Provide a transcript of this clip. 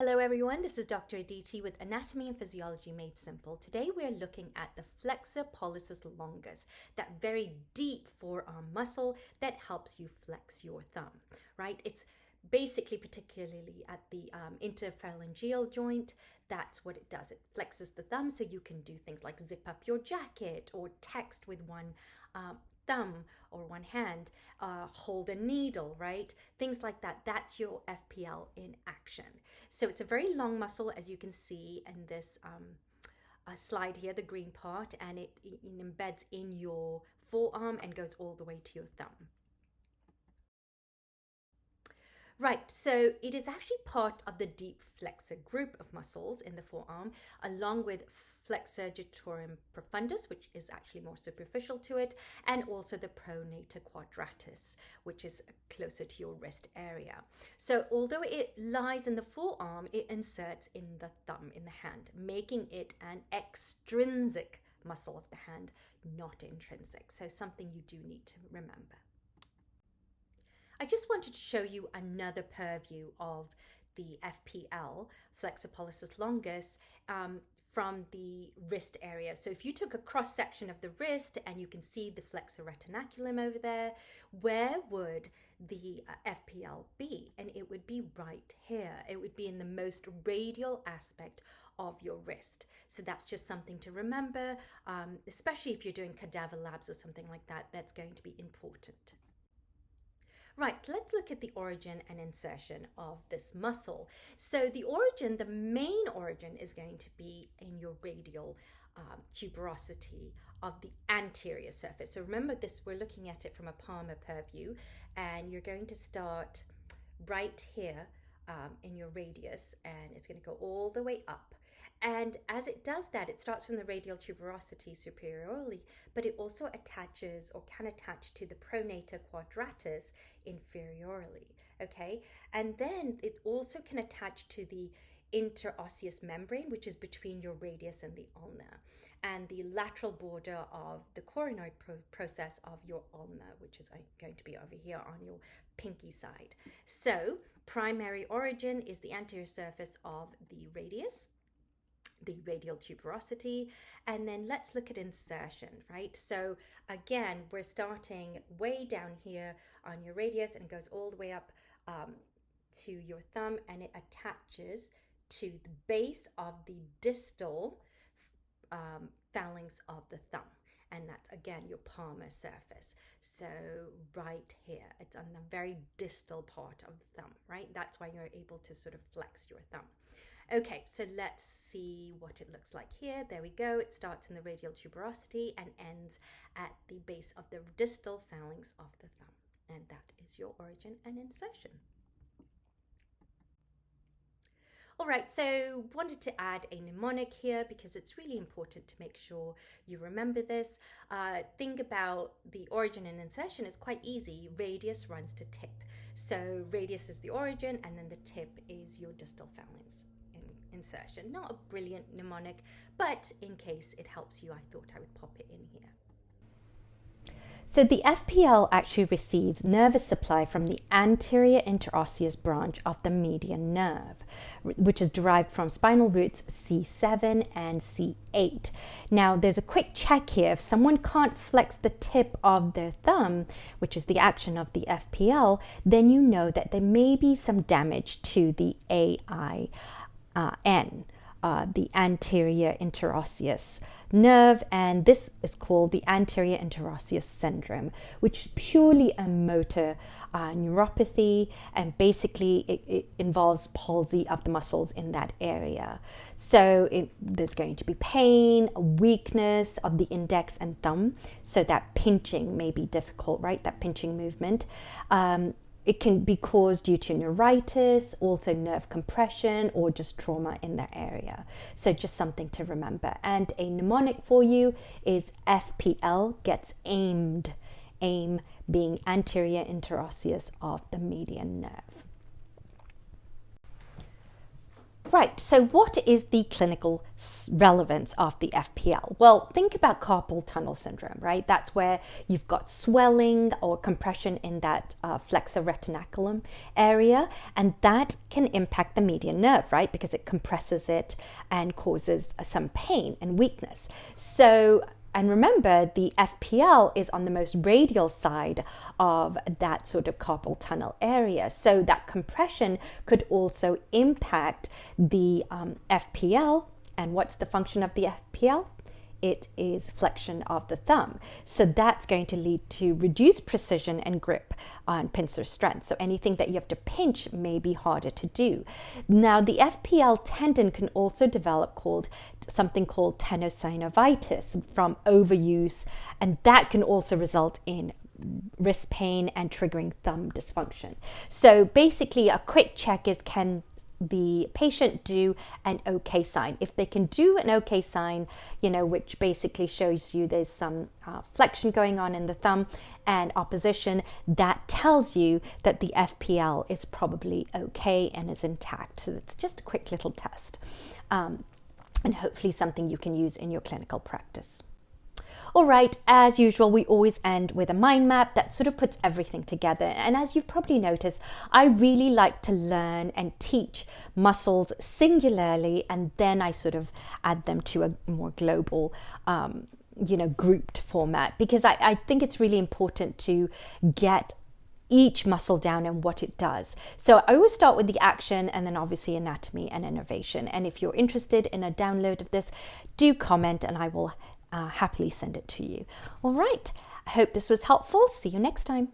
Hello everyone, this is Dr. Aditi with Anatomy and Physiology Made Simple. Today we are looking at the Flexor Pollicis Longus, that very deep forearm muscle that helps you flex your thumb, right? It's basically particularly at the interphalangeal joint. That's what it does. It flexes the thumb so you can do things like zip up your jacket or text with one thumb or one hand, hold a needle, right? Things like that. That's your FPL in action. So it's a very long muscle, as you can see in this slide here, the green part, and it embeds in your forearm and goes all the way to your thumb. Right, so it is actually part of the deep flexor group of muscles in the forearm, along with flexor digitorum profundus, which is actually more superficial to it, and also the pronator quadratus, which is closer to your wrist area. So although it lies in the forearm, it inserts in the thumb, in the hand, making it an extrinsic muscle of the hand, not intrinsic. So something you do need to remember. I just wanted to show you another purview of the FPL, Flexor Pollicis Longus, from the wrist area. So if you took a cross section of the wrist and you can see the flexor retinaculum over there, where would the FPL be? And it would be right here. It would be in the most radial aspect of your wrist. So that's just something to remember, especially if you're doing cadaver labs or something like that. That's going to be important. Right, let's look at the origin and insertion of this muscle. So the origin, the main origin, is going to be in your radial tuberosity of the anterior surface. So remember this, we're looking at it from a palmar purview, and you're going to start right here in your radius, and it's going to go all the way up. And as it does that, it starts from the radial tuberosity superiorly, but it also attaches or can attach to the pronator quadratus inferiorly, okay? And then it also can attach to the interosseous membrane, which is between your radius and the ulna, and the lateral border of the coronoid process of your ulna, which is going to be over here on your pinky side. So primary origin is the anterior surface of the radius, the radial tuberosity, and then let's look at insertion, right? So again, we're starting way down here on your radius, and it goes all the way up to your thumb, and it attaches to the base of the distal phalanx of the thumb, and that's again your palmar surface. So right here, it's on the very distal part of the thumb, right? That's why you're able to sort of flex your thumb. Okay, so let's see what it looks like here. There we go. It starts in the radial tuberosity and ends at the base of the distal phalanx of the thumb. And that is your origin and insertion. All right, so wanted to add a mnemonic here because it's really important to make sure you remember this. Think about the origin and insertion is quite easy. Radius runs to tip. So radius is the origin, and then the tip is your distal phalanx. Insertion. Not a brilliant mnemonic, but in case it helps you, I thought I would pop it in here. So the FPL actually receives nervous supply from the anterior interosseous branch of the median nerve, which is derived from spinal roots C7 and C8. Now there's a quick check here. If someone can't flex the tip of their thumb, which is the action of the FPL, then you know that there may be some damage to the AIN, the anterior interosseous nerve, and this is called the anterior interosseous syndrome, which is purely a motor neuropathy, and basically it involves palsy of the muscles in that area. So there's going to be pain, weakness of the index and thumb, so that pinching may be difficult, right? That pinching movement. It can be caused due to neuritis, also nerve compression, or just trauma in that area. So just something to remember. And a mnemonic for you is FPL gets aimed. Aim being anterior interosseous of the median nerve. Right, so what is the clinical relevance of the FPL? Well, think about carpal tunnel syndrome, right? That's where you've got swelling or compression in that flexor retinaculum area, and that can impact the median nerve, right? Because it compresses it and causes some pain and weakness. So, and remember, the FPL is on the most radial side of that sort of carpal tunnel area. So that compression could also impact the FPL. And what's the function of the FPL? It is flexion of the thumb. So that's going to lead to reduced precision and grip on pincer strength. So anything that you have to pinch may be harder to do. Now, the FPL tendon can also develop something called tenosynovitis from overuse, and that can also result in wrist pain and triggering thumb dysfunction. So basically, a quick check is, can the patient do an OK sign? If they can do an OK sign, which basically shows you there's some flexion going on in the thumb and opposition, that tells you that the FPL is probably OK and is intact. So it's just a quick little test, and hopefully something you can use in your clinical practice. All right, as usual, we always end with a mind map that sort of puts everything together. And as you've probably noticed, I really like to learn and teach muscles singularly, and then I sort of add them to a more global, grouped format, because I think it's really important to get each muscle down and what it does. So I always start with the action and then obviously anatomy and innervation. And if you're interested in a download of this, do comment and I will happily send it to you. All right, I hope this was helpful. See you next time.